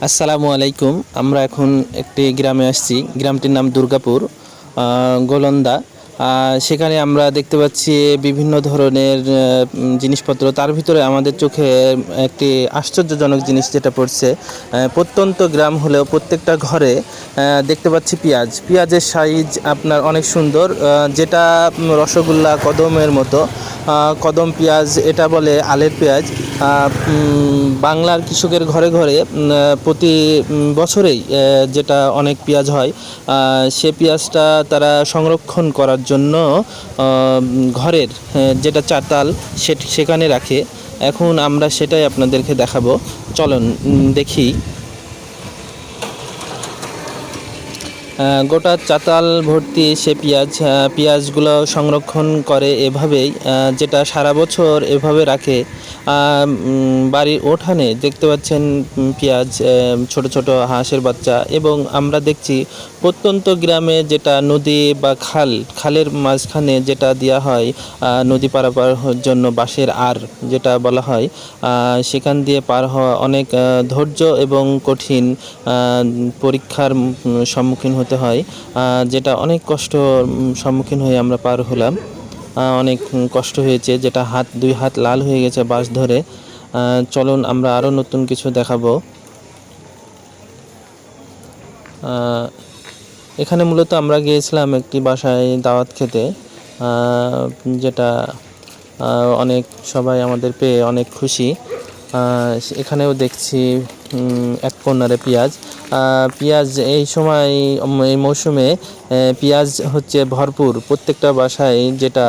আসসালামু আলাইকুম। আমরা এখন একটি গ্রামে আসছি। গ্রামটির নাম দুর্গাপুর, গোলন্দা। সেখানে আমরা দেখতে পাচ্ছি বিভিন্ন ধরনের জিনিসপত্র। তার ভিতরে আমাদের চোখে একটি আশ্চর্যজনক জিনিস যেটা পড়ছে, প্রত্যন্ত গ্রাম হলেও প্রত্যেকটা ঘরে দেখতে পাচ্ছি পেঁয়াজ। পেঁয়াজের সাইজ আপনার অনেক সুন্দর, যেটা রসগোল্লা কদমের মতো। কদম পেঁয়াজ এটা বলে, আলের পেঁয়াজ। বাংলার কৃষকের ঘরে ঘরে প্রতি বছরেই যেটা অনেক পেঁয়াজ হয়, সে পেঁয়াজটা তারা সংরক্ষণ করার জন্য ঘরের যেটা চাতাল সেখানে রাখে। এখন আমরা সেটাই আপনাদেরকে দেখাবো। চলুন দেখি। গোটা চাতাল ভর্তি সে পেঁয়াজগুলো সংরক্ষণ করে এভাবেই, যেটা সারা বছর এভাবে রাখে। বাড়ির উঠানে দেখতে পাচ্ছেন পেঁয়াজ, ছোট ছোট হাঁসের বাচ্চা। এবং আমরা দেখছি প্রত্যন্ত গ্রামে যেটা নদী বা খালের মাঝখানে যেটা দেওয়া হয়, নদী পারাপার জন্য বাঁশের আর যেটা বলা হয়, সেখান দিয়ে পার হওয়া অনেক ধৈর্য এবং কঠিন পরীক্ষার সম্মুখীন হতে হয়, যেটা অনেক কষ্ট সম্মুখীন হয়ে আমরা পার হলাম। অনেক কষ্ট হয়েছে, যেটা দুই হাত লাল হয়ে গেছে বাঁশ ধরে। চলুন আমরা আরও নতুন কিছু দেখাবো। এখানে মূলত আমরা গিয়েছিলাম একটি বাসায় দাওয়াত খেতে, যেটা অনেক সবাই আমাদের পেয়ে অনেক খুশি। এখানেও দেখছি এক কর্নারে পেঁয়াজ এই সময়, এই মৌসুমে পেঁয়াজ হচ্ছে ভরপুর প্রত্যেকটা বাসায়, যেটা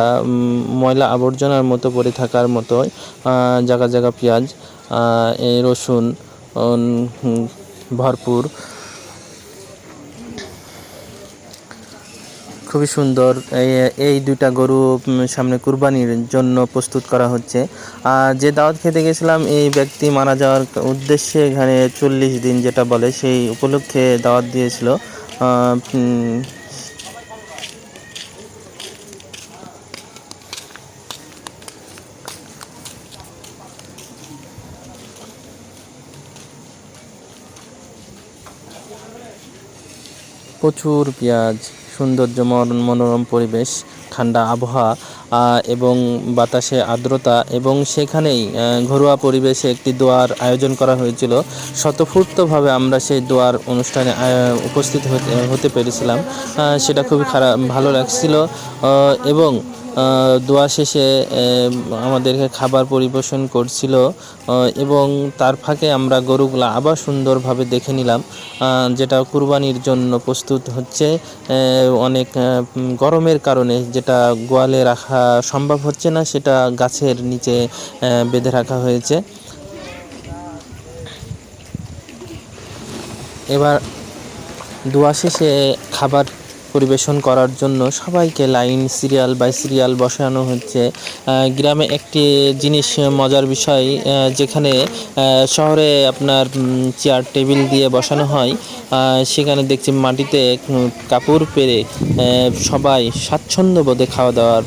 ময়লা আবর্জনার মতো পড়ে থাকার মতো জায়গা জায়গা পেঁয়াজ, এই রসুন ভরপুর। খুবই সুন্দর। এই দুইটা গরু সামনে কুরবানির জন্য প্রস্তুত করা হচ্ছে। যে দাওয়াত খেতে গেছিলাম, এই ব্যক্তি মারা যাওয়ার উদ্দেশ্যে এখানে 40 দিন যেটা বলে, সেই উপলক্ষে দাওয়াত দিয়েছিল। প্রচুর পেঁয়াজ, সৌন্দর্য, মনোরম পরিবেশ, ঠান্ডা আবহাওয়া এবং বাতাসে আর্দ্রতা, এবং সেখানেই ঘরোয়া পরিবেশে একটি দোয়ার আয়োজন করা হয়েছিল। স্বতঃস্ফূর্তভাবে আমরা সেই দোয়ার অনুষ্ঠানে উপস্থিত হতে পেরেছিলাম। সেটা খুবই ভালো লাগছিল। এবং দোয়া শেষে আমাদেরকে খাবার পরিবেশন করছিল, এবং তার ফাঁকে আমরা গরুগুলো আবার সুন্দরভাবে দেখে নিলাম, যেটা কুরবানির জন্য প্রস্তুত হচ্ছে। অনেক গরমের কারণে যেটা গোয়ালে রাখা সম্ভব হচ্ছে না, সেটা গাছের নিচে বেঁধে রাখা হয়েছে। এবার দোয়া শেষে খাবার পরিবেশন করার জন্য সবাইকে সিরিয়াল বাই সিরিয়াল বসানো হচ্ছে। গ্রামে একটি জিনিস মজার বিষয়, যেখানে শহরে আপনার চেয়ার টেবিল দিয়ে বসানো হয়, সেখানে দেখছি মাটিতে কাপড় পেরে সবাই স্বাচ্ছন্দ্য বোধে খাওয়া দাওয়ার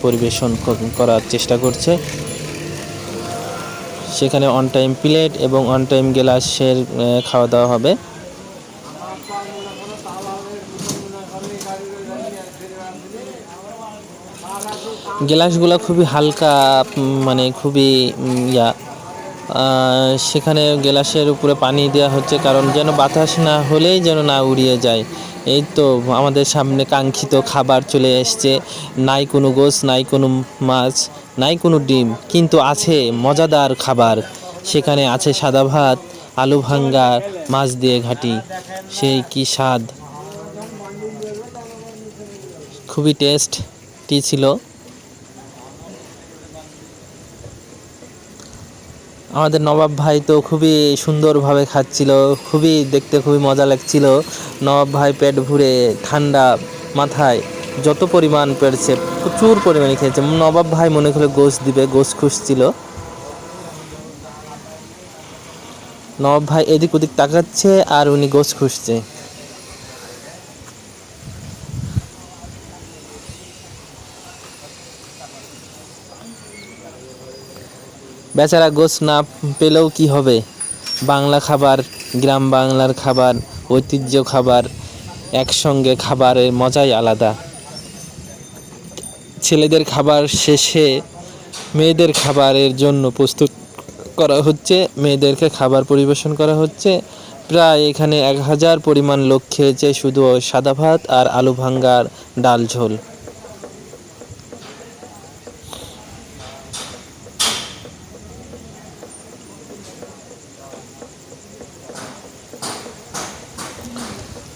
পরিবেশন করার চেষ্টা করছে। সেখানে অন টাইম প্লেট এবং অন টাইম গ্লাসের খাওয়া দাওয়া হবে। গ্লাসগুলো খুবই হালকা, মানে খুবই সেখানে গ্লাসের উপরে পানি দেওয়া হচ্ছে, কারণ যেন বাতাস না হলেই যেন না উড়িয়ে যায়। এই তো আমাদের সামনে কাঙ্ক্ষিত খাবার চলে এসছে। নাই কোনো গোশ, নাই কোনো মাছ, নাই কোনো ডিম, কিন্তু আছে মজাদার খাবার। সেখানে আছে সাদা ভাত, আলু ভাঙ্গা, মাছ দিয়ে ঘাটি। সেই কি স্বাদ! খুবই টেস্টি ছিল। আমাদের নবাব ভাই তো খুবই সুন্দরভাবে খাচ্ছিল, দেখতে খুবই মজা লাগছিল। নবাব ভাই পেট ভরে ঠান্ডা মাথায় যত পরিমাণ পেরেছে প্রচুর পরিমাণে খেয়েছে। নবাব ভাই মনে করে গোশ দিবে, গোশ খুঁজছিল। নবাব ভাই এদিক ওদিক তাকাচ্ছে আর উনি গোশ খুঁজছে। বেচারা গোশ না পেলেও কি হবে, বাংলা খাবার গ্রাম বাংলার খাবার, ঐতিহ্য খাবার, একসঙ্গে খাবারের মজাই আলাদা। ছেলেদের খাবার শেষে মেয়েদের খাবারের জন্য প্রস্তুত করা হচ্ছে, মেয়েদেরকে খাবার পরিবেশন করা হচ্ছে। প্রায় এখানে 1000 পরিমাণ লোক খেয়েছে শুধু সাদা ভাত আর আলু ভাঙ্গার ডাল ঝোল।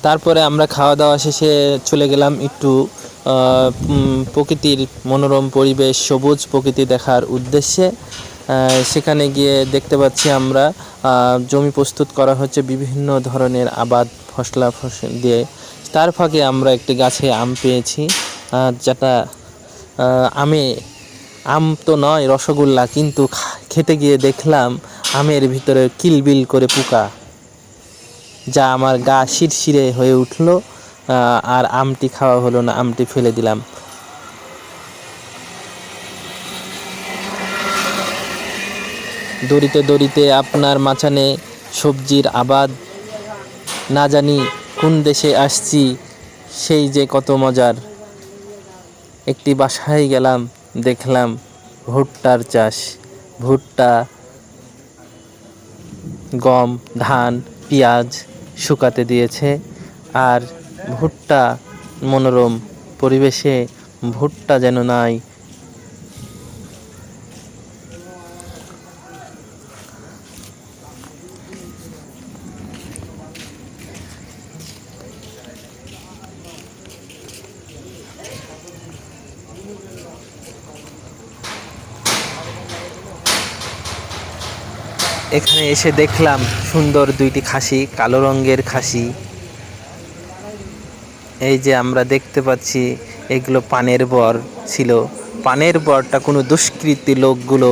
তারপরে আমরা খাওয়া দাওয়া শেষে চলে গেলাম একটু প্রকৃতির মনোরম পরিবেশ, সবুজ প্রকৃতি দেখার উদ্দেশ্যে। সেখানে গিয়ে দেখতে পাচ্ছি আমরা জমি প্রস্তুত করা হচ্ছে বিভিন্ন ধরনের আবাদ ফসল দিয়ে। তার ফাঁকে আমরা একটি গাছে আম পেয়েছি, যেটা আম তো নয়, রসগোল্লা, কিন্তু খেতে গিয়ে দেখলাম আমের ভিতরে কিলবিল করে পোকা, যা আমার গা শিরশিরে হয়ে উঠলো। আর আমটি খাওয়া হলো না, আমটি ফেলে দিলাম। দড়িতে দড়িতে আপনার মাচানে সবজির আবাদ, না জানি কোন দেশে আসছি, সেই যে কত মজার। একটি বাসায় গেলাম, দেখলাম ভুট্টার চাষ, ভুট্টা, গম, ধান, পেঁয়াজ শুকাতে দিয়েছে। আর ভুট্টা, মনোরম পরিবেশে ভুট্টা যেন নাই। এখানে এসে দেখলাম সুন্দর দুইটি খাসি, কালো রঙের খাসি। এই যে আমরা দেখতে পাচ্ছি, এগুলো পানের বর ছিল। পানের বরটা কোনো দুষ্কৃতী লোকগুলো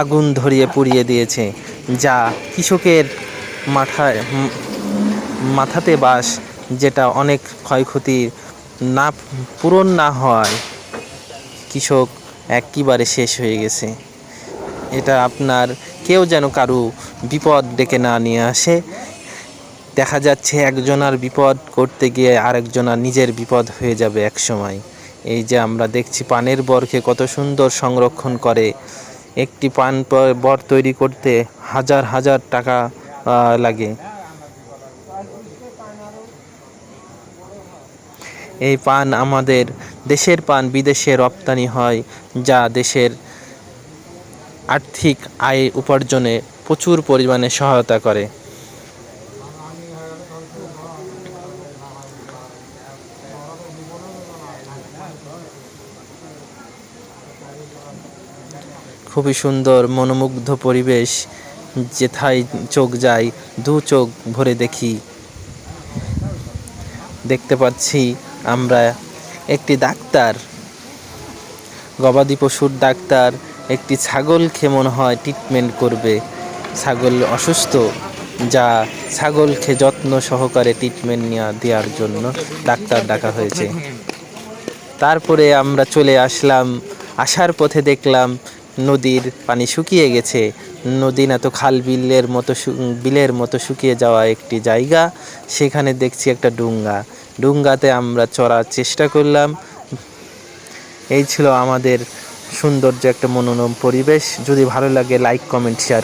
আগুন ধরিয়ে পুড়িয়ে দিয়েছে, যা কৃষকের মাথাতে বাস, যেটা অনেক ক্ষয়ক্ষতি না পূরণ না হয় কৃষক একেবারে শেষ হয়ে গেছে। এটা আপনার কেউ যেন কারু বিপদ ডেকে না নিয়ে আসে। দেখা যাচ্ছে একজনার বিপদ করতে গিয়ে আরেকজনার নিজের বিপদ হয়ে যাবে এক সময়। এই যে আমরা দেখছি পানের বরকে কত সুন্দর সংরক্ষণ করে। একটি পান বর তৈরি করতে হাজার হাজার টাকা লাগে। এই পান আমাদের দেশের পান বিদেশে রপ্তানি হয়, যা দেশের আর্থিক আয় উপার্জনে প্রচুর পরিমাণে সহায়তা করে। খুবই সুন্দর মনোমুগ্ধ পরিবেশ, যেথায় চোখ যায় দু চোখ ভরে দেখি। দেখতে পাচ্ছি আমরা একটি ডাক্তার, গবাদি পশুর ডাক্তার, একটি ছাগলকে মনে হয় ট্রিটমেন্ট করবে। ছাগল অসুস্থ, যা ছাগলকে যত্ন সহকারে ট্রিটমেন্ট দেওয়ার জন্য ডাক্তার ডাকা হয়েছে। তারপরে আমরা চলে আসলাম, আসার পথে দেখলাম নদীর পানি শুকিয়ে গেছে। নদী না তো খাল, বিলের মতো শুকিয়ে যাওয়া একটি জায়গা। সেখানে দেখছি একটা ডুঙ্গাতে আমরা চড়ার চেষ্টা করলাম। এই ছিল আমাদের সৌন্দর্য, একটা মনোরম পরিবেশ। যদি ভালো লাগে লাইক, কমেন্ট, শেয়ার।